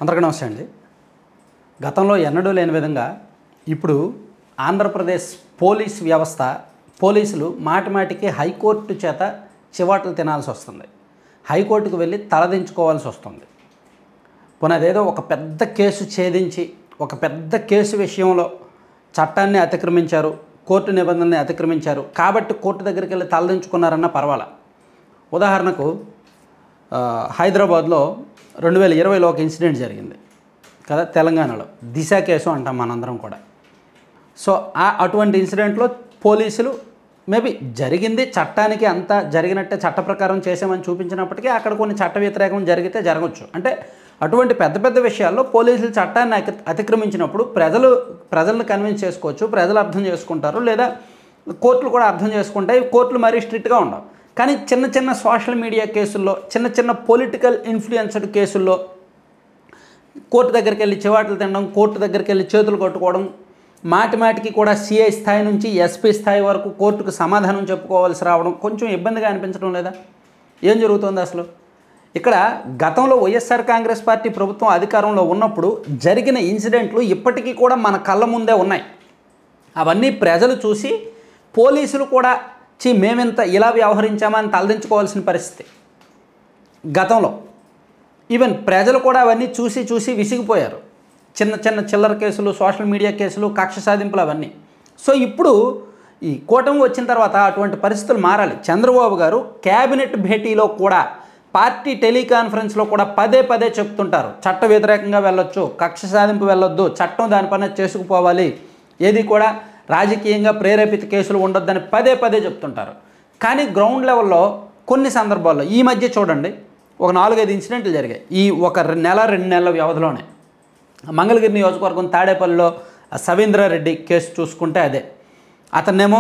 అందరికీ నమస్తే అండి. గతంలో ఎన్నడూ లేని విధంగా ఇప్పుడు ఆంధ్రప్రదేశ్ పోలీస్ వ్యవస్థ పోలీసులు మాటిమాటికి హైకోర్టు చేత చివాట్లు తినాల్సి వస్తుంది. హైకోర్టుకు వెళ్ళి తలదించుకోవాల్సి వస్తుంది. పునదేదో ఒక పెద్ద కేసు ఛేదించి ఒక పెద్ద కేసు విషయంలో చట్టాన్ని అతిక్రమించారు, కోర్టు నిబంధనల్ని అతిక్రమించారు కాబట్టి కోర్టు దగ్గరికి వెళ్ళి తలదించుకున్నారన్న పర్వాలా. ఉదాహరణకు హైదరాబాద్లో 2020లో ఒక ఇన్సిడెంట్ జరిగింది కదా, తెలంగాణలో దిశ కేసు అంటాం మనందరం కూడా. సో అటువంటి ఇన్సిడెంట్లో పోలీసులు మేబీ జరిగింది చట్టానికి అంతా జరిగినట్టే చట్ట ప్రకారం చేసామని చూపించినప్పటికీ అక్కడ కొన్ని చట్ట వ్యతిరేకం జరిగితే జరగవచ్చు. అంటే అటువంటి పెద్ద పెద్ద విషయాల్లో పోలీసులు చట్టాన్ని అతిక్రమించినప్పుడు ప్రజలను కన్విన్స్ చేసుకోవచ్చు, ప్రజలు అర్థం చేసుకుంటారు, లేదా కోర్టులు కూడా అర్థం చేసుకుంటాయి. కోర్టులు మరీ స్ట్రిక్ట్గా ఉండవు. కానీ చిన్న చిన్న సోషల్ మీడియా కేసుల్లో, చిన్న చిన్న పొలిటికల్ ఇన్ఫ్లుయెన్స్డ్ కేసుల్లో కోర్టు దగ్గరికి వెళ్ళి చివాట్లు తినడం, కోర్టు దగ్గరికి వెళ్ళి చేతులు కొట్టుకోవడం, మాటిమాటికి కూడా సిఐ స్థాయి నుంచి ఎస్పీ స్థాయి వరకు కోర్టుకు సమాధానం చెప్పుకోవాల్సి రావడం కొంచెం ఇబ్బందిగా అనిపించడం లేదా? ఏం జరుగుతుంది అసలు? ఇక్కడ గతంలో వైఎస్ఆర్ కాంగ్రెస్ పార్టీ ప్రభుత్వం అధికారంలో ఉన్నప్పుడు జరిగిన ఇన్సిడెంట్లు ఇప్పటికీ కూడా మన కళ్ళ ముందే ఉన్నాయి. అవన్నీ ప్రజలు చూసి పోలీసులు కూడా మేమెంత ఇలా వ్యవహరించామా అని తలదించుకోవాల్సిన పరిస్థితి గతంలో. ఈవెన్ ప్రజలు కూడా అవన్నీ చూసి విసిగిపోయారు. చిన్న చిన్న చిల్లర కేసులు, సోషల్ మీడియా కేసులు, కక్ష సాధింపులు అవన్నీ. సో ఇప్పుడు ఈ కూటమి వచ్చిన తర్వాత అటువంటి పరిస్థితులు మారాలి. చంద్రబాబు గారు క్యాబినెట్ భేటీలో కూడా, పార్టీ టెలికాన్ఫరెన్స్లో కూడా పదే పదే చెప్తుంటారు, చట్ట వ్యతిరేకంగా వెళ్ళొచ్చు, కక్ష సాధింపు వెళ్ళొద్దు, చట్టం దానిపైన చేసుకుపోవాలి, ఏది కూడా రాజకీయంగా ప్రేరేపిత కేసులు ఉండొద్దని పదే పదే చెప్తుంటారు. కానీ గ్రౌండ్ లెవెల్లో కొన్ని సందర్భాల్లో ఈ మధ్య చూడండి ఒక 4-5 ఇన్సిడెంట్లు జరిగాయి ఈ ఒక నెల 2 నెలల వ్యవధిలోనే. మంగళగిరి నియోజకవర్గం తాడేపల్లిలో సవీంద్రారెడ్డి కేసు చూసుకుంటే అదే. అతన్నేమో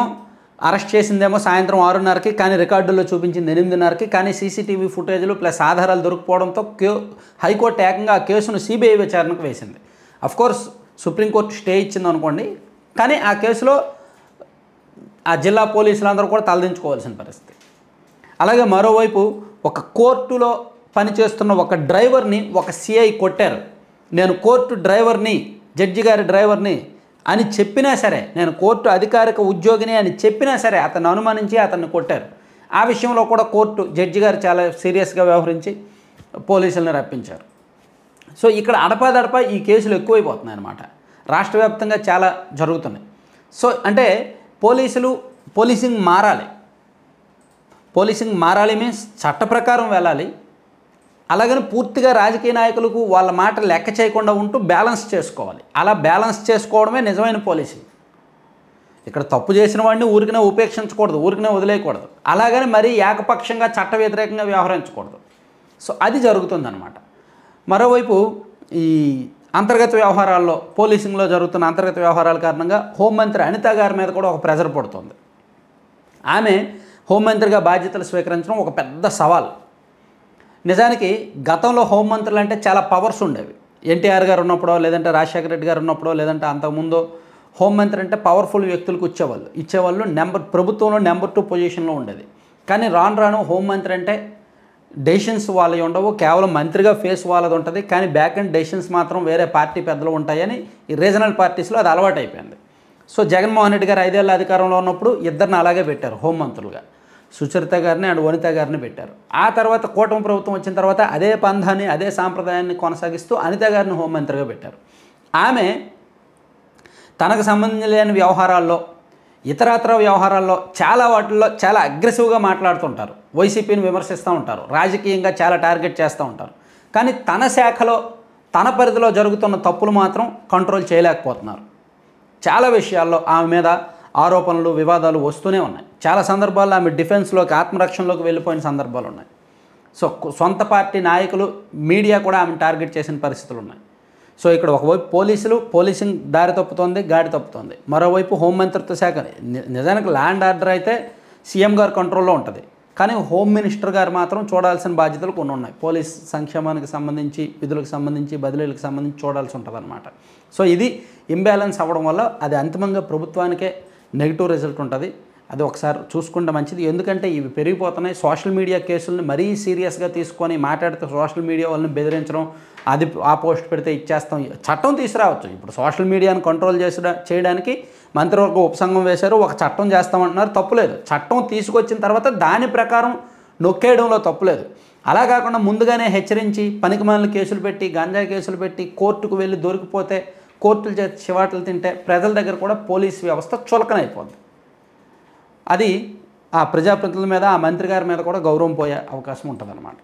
అరెస్ట్ చేసిందేమో సాయంత్రం 6:30కి, కానీ రికార్డుల్లో చూపించింది 8:30కి. కానీ సీసీటీవీ ఫుటేజ్లు ప్లస్ ఆధారాలు దొరికిపోవడంతో హైకోర్టు ఏకంగా ఆ కేసును సిబిఐ విచారణకు వేసింది. అఫ్కోర్స్ సుప్రీంకోర్టు స్టే ఇచ్చింది అనుకోండి, కానీ ఆ కేసులో ఆ జిల్లా పోలీసులందరూ కూడా తలదించుకోవాల్సిన పరిస్థితి. అలాగే మరోవైపు ఒక కోర్టులో పనిచేస్తున్న ఒక డ్రైవర్ని ఒక సిఐ కొట్టారు. నేను కోర్టు డ్రైవర్ని, జడ్జి గారి డ్రైవర్ని అని చెప్పినా సరే, నేను కోర్టు అధికారిక ఉద్యోగిని అని చెప్పినా సరే అతన్ని అనుమానించి అతన్ని కొట్టారు. ఆ విషయంలో కూడా కోర్టు జడ్జి గారు చాలా సీరియస్గా వ్యవహరించి పోలీసులను రప్పించారు. సో ఇక్కడ అడపాదడపా ఈ కేసులు ఎక్కువైపోతున్నాయి అన్నమాట. రాష్ట్ర వ్యాప్తంగా చాలా జరుగుతున్నాయి. సో అంటే పోలీసింగ్ మారాలి మీన్స్ చట్ట ప్రకారం వెళ్ళాలి. అలాగని పూర్తిగా రాజకీయ నాయకులకు వాళ్ళ మాట లెక్క చేయకుండా ఉంటూ బ్యాలెన్స్ చేసుకోవాలి. అలా బ్యాలెన్స్ చేసుకోవడమే నిజమైన పోలీసింగ్. ఇక్కడ తప్పు చేసిన వాడిని ఊరికనే ఉపేక్షించకూడదు, ఊరికనే వదిలేయకూడదు. అలాగని మరీ ఏకపక్షంగా చట్ట వ్యతిరేకంగా వ్యవహరించకూడదు. సో అది జరుగుతుందన్నమాట. మరోవైపు ఈ అంతర్గత వ్యవహారాల్లో, పోలీసింగ్లో జరుగుతున్న అంతర్గత వ్యవహారాల కారణంగా హోంమంత్రి అనిత గారి మీద కూడా ఒక ప్రెజర్ పడుతుంది. ఆమె హోంమంత్రిగా బాధ్యతలు స్వీకరించడం ఒక పెద్ద సవాల్. నిజానికి గతంలో హోంమంత్రులు అంటే చాలా పవర్స్ ఉండేవి. ఎన్టీఆర్ గారు ఉన్నప్పుడో, లేదంటే రాజశేఖర రెడ్డి గారు ఉన్నప్పుడో, లేదంటే అంతకుముందో హోంమంత్రి అంటే పవర్ఫుల్ వ్యక్తులకు ఇచ్చేవాళ్ళు. ప్రభుత్వంలో నెంబర్ 2 పొజిషన్లో ఉండేది. కానీ రాను హోంమంత్రి అంటే డెసిషన్స్ వాళ్ళవి ఉండవు, కేవలం మంత్రిగా ఫేస్ వాళ్ళది ఉంటుంది. కానీ బ్యాక్ అండ్ డెసిషన్స్ మాత్రం వేరే పార్టీ పెద్దలు ఉంటాయని ఈ రీజనల్ పార్టీస్లో అది అలవాటు అయిపోయింది. సో జగన్మోహన్ రెడ్డి గారు 5 ఏళ్ళ అధికారంలో ఉన్నప్పుడు ఇద్దరిని అలాగే పెట్టారు హోంమంత్రులుగా, సుచరిత గారిని అండ్ వనిత గారిని పెట్టారు. ఆ తర్వాత కూటమి ప్రభుత్వం వచ్చిన తర్వాత అదే పంధాన్ని, అదే సాంప్రదాయాన్ని కొనసాగిస్తూ అనిత గారిని హోంమంత్రిగా పెట్టారు. ఆమె తనకు సంబంధించిన లేని వ్యవహారాల్లో, ఇతరత్ర వ్యవహారాల్లో చాలా వాటిల్లో చాలా అగ్రెసివ్గా మాట్లాడుతుంటారు, వైసీపీని విమర్శిస్తూ ఉంటారు, రాజకీయంగా చాలా టార్గెట్ చేస్తూ ఉంటారు. కానీ తన శాఖలో, తన పరిధిలో జరుగుతున్న తప్పులు మాత్రం కంట్రోల్ చేయలేకపోతున్నారు. చాలా విషయాల్లో ఆమె మీద ఆరోపణలు, వివాదాలు వస్తూనే ఉన్నాయి. చాలా సందర్భాల్లో ఆమె డిఫెన్స్లోకి, ఆత్మరక్షణలోకి వెళ్ళిపోయిన సందర్భాలు ఉన్నాయి. సో సొంత పార్టీ నాయకులు, మీడియా కూడా ఆమెను టార్గెట్ చేసిన పరిస్థితులు ఉన్నాయి. సో ఇక్కడ ఒకవైపు పోలీసింగ్ దారి తప్పుతోంది, గాడి తప్పుతోంది. మరోవైపు హోంమంత్రిత్వ శాఖ, నిజానికి ల్యాండ్ ఆర్డర్ అయితే సీఎం గారి కంట్రోల్లో ఉంటుంది, కానీ హోమ్ మినిస్టర్ గారు మాత్రం చూడాల్సిన బాధ్యతలు కొన్ని ఉన్నాయి. పోలీస్ సంక్షేమానికి సంబంధించి, విధులకు సంబంధించి, బదిలీలకు సంబంధించి చూడాల్సి ఉంటుంది అన్నమాట. సో ఇది ఇంబ్యాలెన్స్ అవ్వడం వల్ల అది అంతిమంగా ప్రభుత్వానికే నెగిటివ్ రిజల్ట్ ఉంటుంది. అది ఒకసారి చూసుకుంటే మంచిది. ఎందుకంటే ఇవి పెరిగిపోతున్నాయి. సోషల్ మీడియా కేసుల్ని మరీ సీరియస్గా తీసుకొని మాట్లాడితే సోషల్ మీడియా వాళ్ళని బెదిరించడం, అది ఆ పోస్ట్ పెడితే ఇచ్చేస్తాం, చట్టం తీసుకురావచ్చు. ఇప్పుడు సోషల్ మీడియాను కంట్రోల్ చేయడానికి మంత్రివర్గ ఉపసంఘం వేశారు, ఒక చట్టం చేస్తామంటున్నారు, తప్పులేదు. చట్టం తీసుకొచ్చిన తర్వాత దాని ప్రకారం నొక్కేయడంలో తప్పులేదు. అలా కాకుండా ముందుగానే హెచ్చరించి పనికిమాలిన కేసులు పెట్టి, గంజాయి కేసులు పెట్టి కోర్టుకు వెళ్ళి దొరికిపోతే కోర్టుల చేత చివాట్లు తింటే ప్రజల దగ్గర కూడా పోలీస్ వ్యవస్థ చులకనైపోద్ది. అది ఆ ప్రజాప్రతినిధుల మీద, ఆ మంత్రి గారి మీద కూడా గౌరవం పోయే అవకాశం ఉంటుందన్నమాట.